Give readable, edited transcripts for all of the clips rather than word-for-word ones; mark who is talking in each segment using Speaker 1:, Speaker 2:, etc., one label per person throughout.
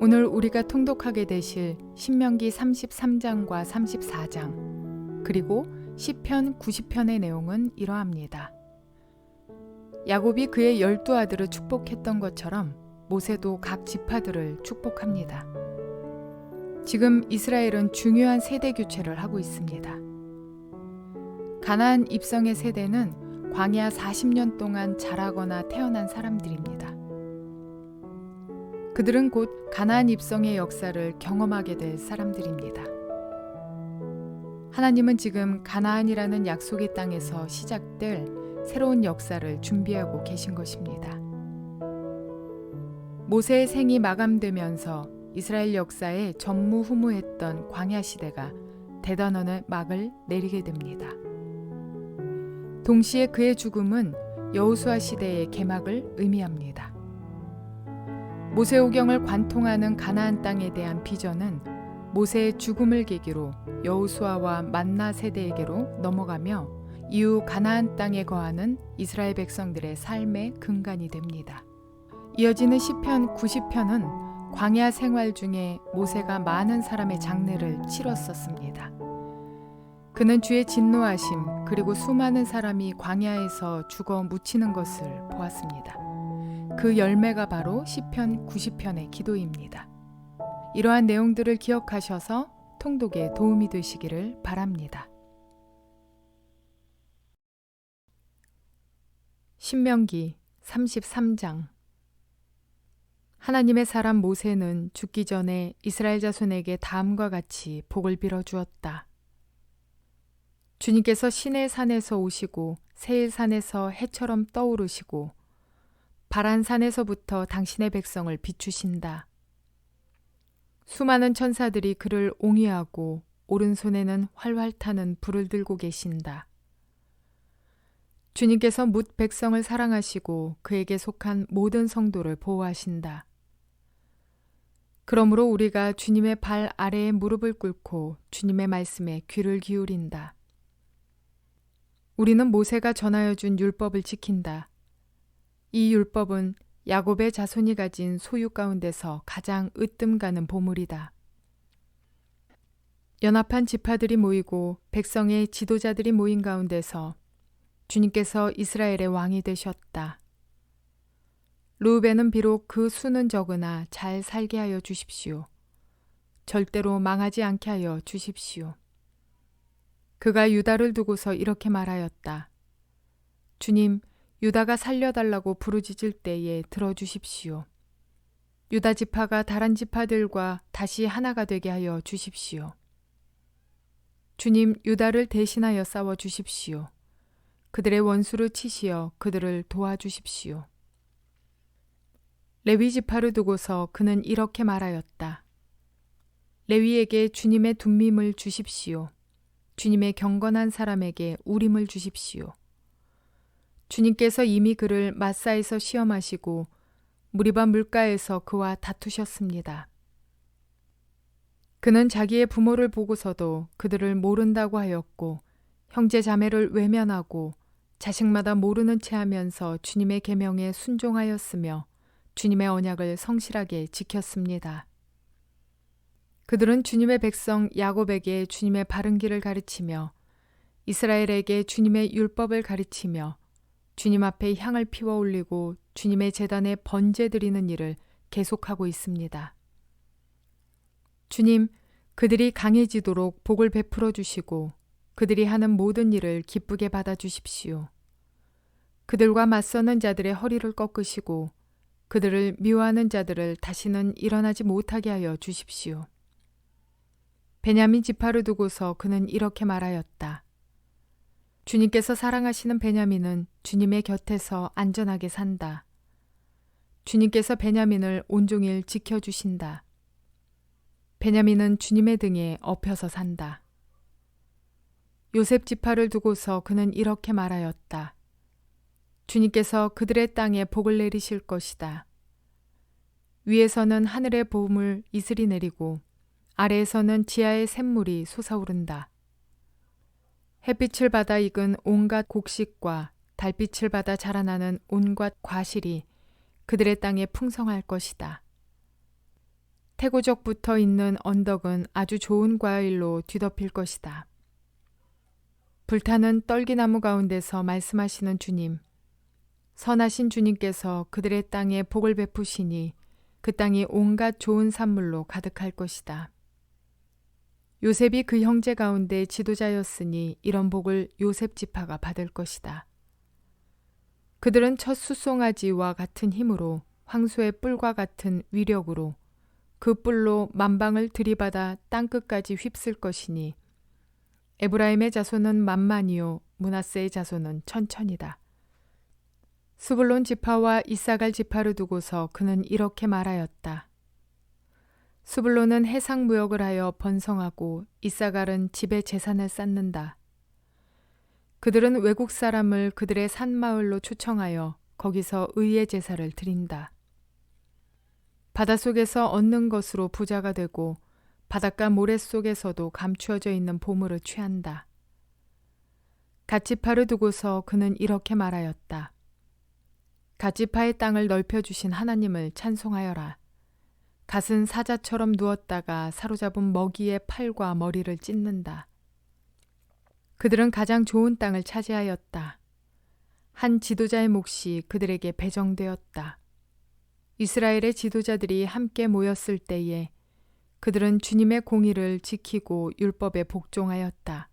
Speaker 1: 오늘 우리가 통독하게 되실 신명기 33장과 34장 그리고 시편 90편의 내용은 이러합니다. 야곱이 그의 12아들을 축복했던 것처럼 모세도 각 지파들을 축복합니다. 지금 이스라엘은 중요한 세대 교체를 하고 있습니다. 가나안 입성의 세대는 광야 40년 동안 자라거나 태어난 사람들입니다. 그들은 곧 가나안 입성의 역사를 경험하게 될 사람들입니다. 하나님은 지금 가나안이라는 약속의 땅에서 시작될 새로운 역사를 준비하고 계신 것입니다. 모세의 생이 마감되면서 이스라엘 역사에 전무후무했던 광야 시대가 대단원의 막을 내리게 됩니다. 동시에 그의 죽음은 여호수아 시대의 개막을 의미합니다. 모세오경을 관통하는 가나안 땅에 대한 비전은 모세의 죽음을 계기로 여호수아와 만나 세대에게로 넘어가며 이후 가나안 땅에 거하는 이스라엘 백성들의 삶의 근간이 됩니다. 이어지는 시편 90편은 광야 생활 중에 모세가 많은 사람의 장례를 치렀었습니다. 그는 주의 진노하심 그리고 수많은 사람이 광야에서 죽어 묻히는 것을 보았습니다. 그 열매가 바로 시편 90편의 기도입니다. 이러한 내용들을 기억하셔서 통독에 도움이 되시기를 바랍니다. 신명기 33장. 하나님의 사람 모세는 죽기 전에 이스라엘 자손에게 다음과 같이 복을 빌어 주었다. 주님께서 시내 산에서 오시고 세일산에서 해처럼 떠오르시고 바란 산에서부터 당신의 백성을 비추신다. 수많은 천사들이 그를 옹이하고 오른손에는 활활 타는 불을 들고 계신다. 주님께서 뭇 백성을 사랑하시고 그에게 속한 모든 성도를 보호하신다. 그러므로 우리가 주님의 발 아래에 무릎을 꿇고 주님의 말씀에 귀를 기울인다. 우리는 모세가 전하여 준 율법을 지킨다. 이 율법은 야곱의 자손이 가진 소유 가운데서 가장 으뜸 가는 보물이다. 연합한 지파들이 모이고 백성의 지도자들이 모인 가운데서 주님께서 이스라엘의 왕이 되셨다. 르우벤은 비록 그 수는 적으나 잘 살게 하여 주십시오. 절대로 망하지 않게 하여 주십시오. 그가 유다를 두고서 이렇게 말하였다. 주님, 유다가 살려달라고 부르짖을 때에 들어주십시오. 유다 지파가 다른 지파들과 다시 하나가 되게 하여 주십시오. 주님, 유다를 대신하여 싸워 주십시오. 그들의 원수를 치시어 그들을 도와주십시오. 레위 지파를 두고서 그는 이렇게 말하였다. 레위에게 주님의 둠밈을 주십시오. 주님의 경건한 사람에게 우림을 주십시오. 주님께서 이미 그를 마사에서 시험하시고 무리바 물가에서 그와 다투셨습니다. 그는 자기의 부모를 보고서도 그들을 모른다고 하였고 형제 자매를 외면하고 자식마다 모르는 채 하면서 주님의 계명에 순종하였으며 주님의 언약을 성실하게 지켰습니다. 그들은 주님의 백성 야곱에게 주님의 바른 길을 가르치며 이스라엘에게 주님의 율법을 가르치며 주님 앞에 향을 피워 올리고 주님의 제단에 번제 드리는 일을 계속하고 있습니다. 주님, 그들이 강해지도록 복을 베풀어 주시고 그들이 하는 모든 일을 기쁘게 받아 주십시오. 그들과 맞서는 자들의 허리를 꺾으시고 그들을 미워하는 자들을 다시는 일어나지 못하게 하여 주십시오. 베냐민 지파를 두고서 그는 이렇게 말하였다. 주님께서 사랑하시는 베냐민은 주님의 곁에서 안전하게 산다. 주님께서 베냐민을 온종일 지켜주신다. 베냐민은 주님의 등에 업혀서 산다. 요셉 지파를 두고서 그는 이렇게 말하였다. 주님께서 그들의 땅에 복을 내리실 것이다. 위에서는 하늘의 보물 이슬이 내리고 아래에서는 지하의 샘물이 솟아오른다. 햇빛을 받아 익은 온갖 곡식과 달빛을 받아 자라나는 온갖 과실이 그들의 땅에 풍성할 것이다. 태고적 붙어 있는 언덕은 아주 좋은 과일로 뒤덮일 것이다. 불타는 떨기나무 가운데서 말씀하시는 주님, 선하신 주님께서 그들의 땅에 복을 베푸시니 그 땅이 온갖 좋은 산물로 가득할 것이다. 요셉이 그 형제 가운데 지도자였으니 이런 복을 요셉 지파가 받을 것이다. 그들은 첫 숫송아지와 같은 힘으로 황소의 뿔과 같은 위력으로 그 뿔로 만방을 들이받아 땅끝까지 휩쓸 것이니 에브라임의 자손은 만만이요 므낫세의 자손은 천천이다. 스불론 지파와 이사갈 지파를 두고서 그는 이렇게 말하였다. 스불론은 해상 무역을 하여 번성하고 이사갈은 집에 재산을 쌓는다. 그들은 외국 사람을 그들의 산마을로 초청하여 거기서 의의 제사를 드린다. 바닷속에서 얻는 것으로 부자가 되고 바닷가 모래 속에서도 감추어져 있는 보물을 취한다. 갓지파를 두고서 그는 이렇게 말하였다. 갓지파의 땅을 넓혀주신 하나님을 찬송하여라. 갓은 사자처럼 누웠다가 사로잡은 먹이의 팔과 머리를 찢는다. 그들은 가장 좋은 땅을 차지하였다. 한 지도자의 몫이 그들에게 배정되었다. 이스라엘의 지도자들이 함께 모였을 때에 그들은 주님의 공의를 지키고 율법에 복종하였다.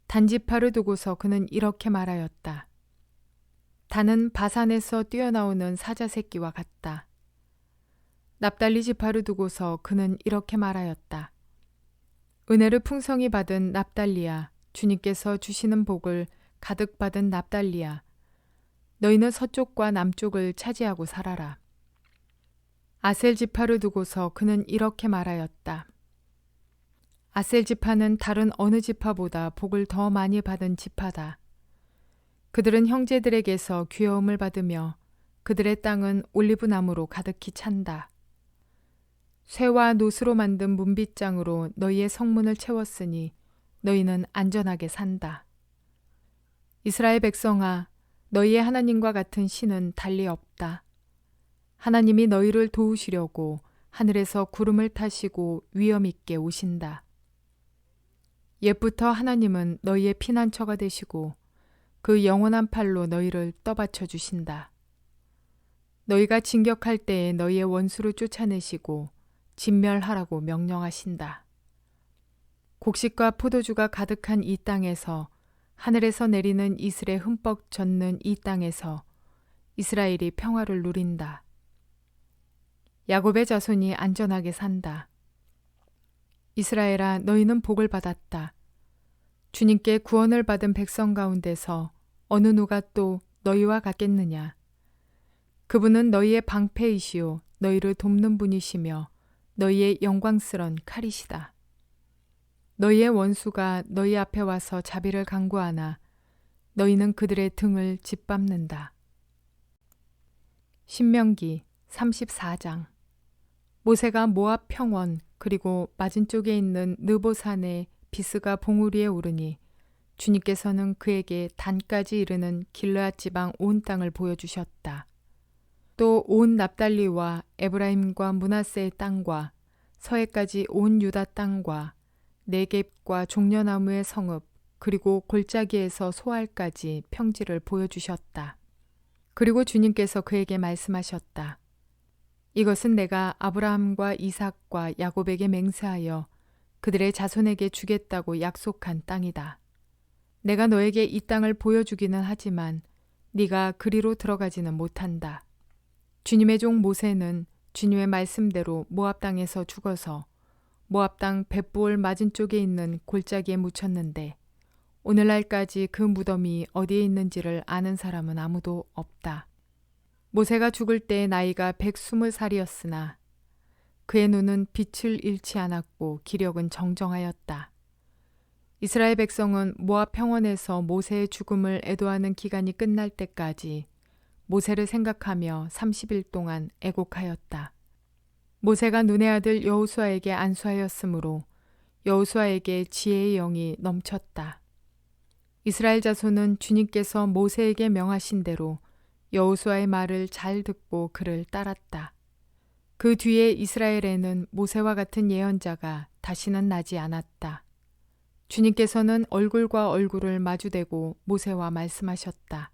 Speaker 1: 단지파를 두고서 그는 이렇게 말하였다. 단은 바산에서 뛰어나오는 사자 새끼와 같다. 납달리 지파를 두고서 그는 이렇게 말하였다. 은혜를 풍성히 받은 납달리야, 주님께서 주시는 복을 가득 받은 납달리야, 너희는 서쪽과 남쪽을 차지하고 살아라. 아셀 지파를 두고서 그는 이렇게 말하였다. 아셀 지파는 다른 어느 지파보다 복을 더 많이 받은 지파다. 그들은 형제들에게서 귀여움을 받으며 그들의 땅은 올리브나무로 가득히 찬다. 쇠와 노스로 만든 문빗장으로 너희의 성문을 채웠으니 너희는 안전하게 산다. 이스라엘 백성아, 너희의 하나님과 같은 신은 달리 없다. 하나님이 너희를 도우시려고 하늘에서 구름을 타시고 위엄 있게 오신다. 옛부터 하나님은 너희의 피난처가 되시고 그 영원한 팔로 너희를 떠받쳐 주신다. 너희가 진격할 때에 너희의 원수를 쫓아내시고 진멸하라고 명령하신다. 곡식과 포도주가 가득한 이 땅에서 하늘에서 내리는 이슬에 흠뻑 젖는 이 땅에서 이스라엘이 평화를 누린다. 야곱의 자손이 안전하게 산다. 이스라엘아, 너희는 복을 받았다. 주님께 구원을 받은 백성 가운데서 어느 누가 또 너희와 같겠느냐. 그분은 너희의 방패이시요 너희를 돕는 분이시며 너희의 영광스런 칼이시다. 너희의 원수가 너희 앞에 와서 자비를 강구하나 너희는 그들의 등을 짓밟는다. 신명기 34장. 모세가 모압 평원 그리고 맞은쪽에 있는 느보산의 비스가 봉우리에 오르니 주님께서는 그에게 단까지 이르는 길르앗 지방 온 땅을 보여주셨다. 또 온 납달리와 에브라임과 므낫세의 땅과 서해까지 온 유다 땅과 네겝과 종려나무의 성읍 그리고 골짜기에서 소알까지 평지를 보여주셨다. 그리고 주님께서 그에게 말씀하셨다. 이것은 내가 아브라함과 이삭과 야곱에게 맹세하여 그들의 자손에게 주겠다고 약속한 땅이다. 내가 너에게 이 땅을 보여주기는 하지만 네가 그리로 들어가지는 못한다. 주님의 종 모세는 주님의 말씀대로 모압 땅에서 죽어서 모압 땅 벳부올 맞은쪽에 있는 골짜기에 묻혔는데 오늘날까지 그 무덤이 어디에 있는지를 아는 사람은 아무도 없다. 모세가 죽을 때 나이가 120살이었으나 그의 눈은 빛을 잃지 않았고 기력은 정정하였다. 이스라엘 백성은 모압 평원에서 모세의 죽음을 애도하는 기간이 끝날 때까지 모세를 생각하며 30일 동안 애곡하였다. 모세가 눈의 아들 여호수아에게 안수하였으므로 여호수아에게 지혜의 영이 넘쳤다. 이스라엘 자손은 주님께서 모세에게 명하신 대로 여호수아의 말을 잘 듣고 그를 따랐다. 그 뒤에 이스라엘에는 모세와 같은 예언자가 다시는 나지 않았다. 주님께서는 얼굴과 얼굴을 마주대고 모세와 말씀하셨다.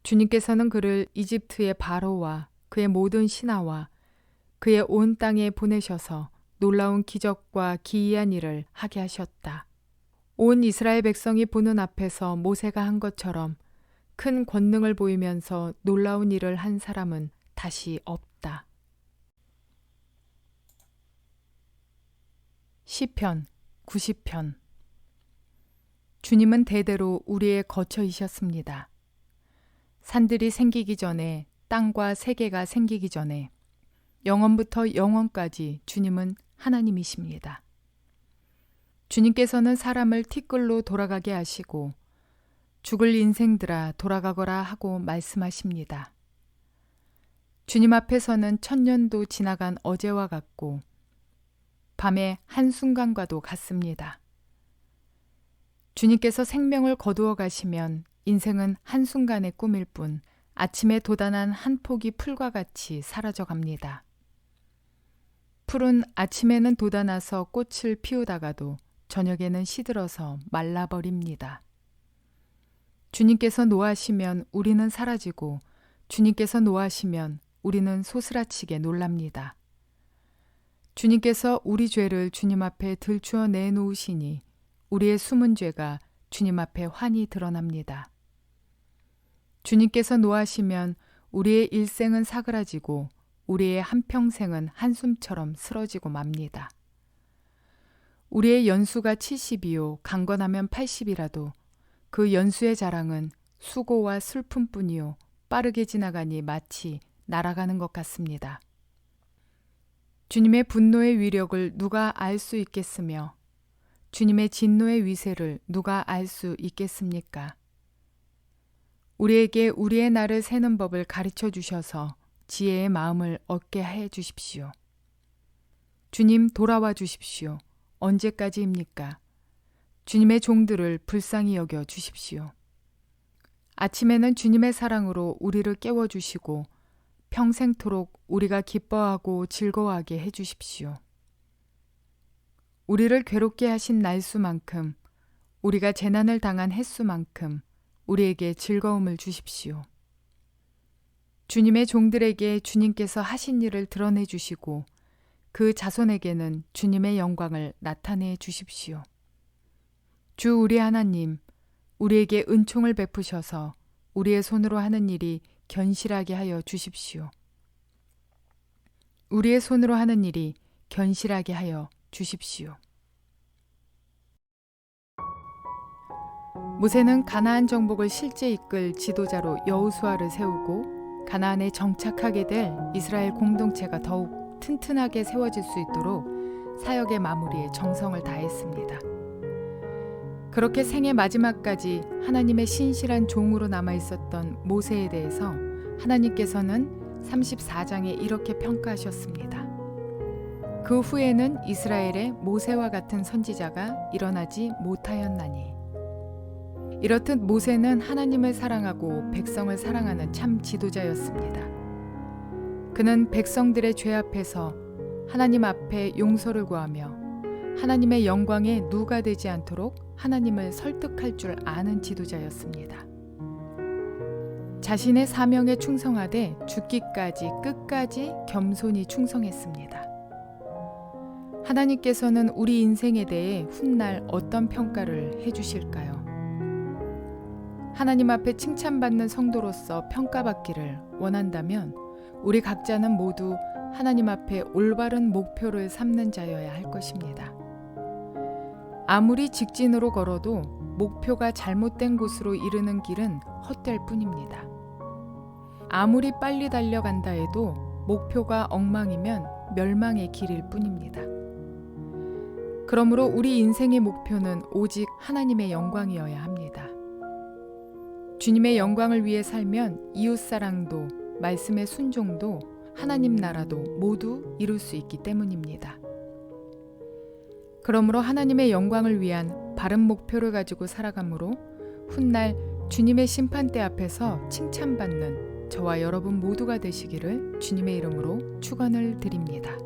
Speaker 1: 주님께서는 그를 이집트의 바로와 그의 모든 신하와 그의 온 땅에 보내셔서 놀라운 기적과 기이한 일을 하게 하셨다. 온 이스라엘 백성이 보는 앞에서 모세가 한 것처럼 큰 권능을 보이면서 놀라운 일을 한 사람은 다시 없다. 시편 90편. 주님은 대대로 우리의 거처이셨습니다. 산들이 생기기 전에, 땅과 세계가 생기기 전에, 영원부터 영원까지 주님은 하나님이십니다. 주님께서는 사람을 티끌로 돌아가게 하시고 죽을 인생들아 돌아가거라 하고 말씀하십니다. 주님 앞에서는 천년도 지나간 어제와 같고 밤의 한순간과도 같습니다. 주님께서 생명을 거두어 가시면 인생은 한순간의 꿈일 뿐 아침에 돋아난 한 포기 풀과 같이 사라져 갑니다. 풀은 아침에는 돋아나서 꽃을 피우다가도 저녁에는 시들어서 말라버립니다. 주님께서 노하시면 우리는 사라지고 주님께서 노하시면 우리는 소스라치게 놀랍니다. 주님께서 우리 죄를 주님 앞에 들추어 내놓으시니 우리의 숨은 죄가 주님 앞에 환히 드러납니다. 주님께서 노하시면 우리의 일생은 사그라지고 우리의 한평생은 한숨처럼 쓰러지고 맙니다. 우리의 연수가 70이요 강건하면 80이라도 그 연수의 자랑은 수고와 슬픔뿐이요 빠르게 지나가니 마치 날아가는 것 같습니다. 주님의 분노의 위력을 누가 알 수 있겠으며 주님의 진노의 위세를 누가 알 수 있겠습니까? 우리에게 우리의 날을 세는 법을 가르쳐 주셔서 지혜의 마음을 얻게 해 주십시오. 주님 돌아와 주십시오. 언제까지입니까? 주님의 종들을 불쌍히 여겨 주십시오. 아침에는 주님의 사랑으로 우리를 깨워주시고 평생토록 우리가 기뻐하고 즐거워하게 해 주십시오. 우리를 괴롭게 하신 날수만큼 우리가 재난을 당한 횟수만큼 우리에게 즐거움을 주십시오. 주님의 종들에게 주님께서 하신 일을 드러내 주시고 그 자손에게는 주님의 영광을 나타내 주십시오. 주 우리 하나님, 우리에게 은총을 베푸셔서 우리의 손으로 하는 일이 견실하게 하여 주십시오. 우리의 손으로 하는 일이 견실하게 하여 주십시오. 모세는 가나안 정복을 실제 이끌 지도자로 여호수아를 세우고 가나안에 정착하게 될 이스라엘 공동체가 더욱 튼튼하게 세워질 수 있도록 사역의 마무리에 정성을 다했습니다. 그렇게 생애 마지막까지 하나님의 신실한 종으로 남아 있었던 모세에 대해서 하나님께서는 34장에 이렇게 평가하셨습니다. 그 후에는 이스라엘에 모세와 같은 선지자가 일어나지 못하였나니. 이렇듯 모세는 하나님을 사랑하고 백성을 사랑하는 참 지도자였습니다. 그는 백성들의 죄 앞에서 하나님 앞에 용서를 구하며 하나님의 영광에 누가 되지 않도록 하나님을 설득할 줄 아는 지도자였습니다. 자신의 사명에 충성하되 죽기까지 끝까지 겸손히 충성했습니다. 하나님께서는 우리 인생에 대해 훗날 어떤 평가를 해주실까요? 하나님 앞에 칭찬받는 성도로서 평가받기를 원한다면 우리 각자는 모두 하나님 앞에 올바른 목표를 삼는 자여야 할 것입니다. 아무리 직진으로 걸어도 목표가 잘못된 곳으로 이르는 길은 헛될 뿐입니다. 아무리 빨리 달려간다 해도 목표가 엉망이면 멸망의 길일 뿐입니다. 그러므로 우리 인생의 목표는 오직 하나님의 영광이어야 합니다. 주님의 영광을 위해 살면 이웃사랑도 말씀의 순종도 하나님 나라도 모두 이룰 수 있기 때문입니다. 그러므로 하나님의 영광을 위한 바른 목표를 가지고 살아가므로 훗날 주님의 심판대 앞에서 칭찬받는 저와 여러분 모두가 되시기를 주님의 이름으로 축원을 드립니다.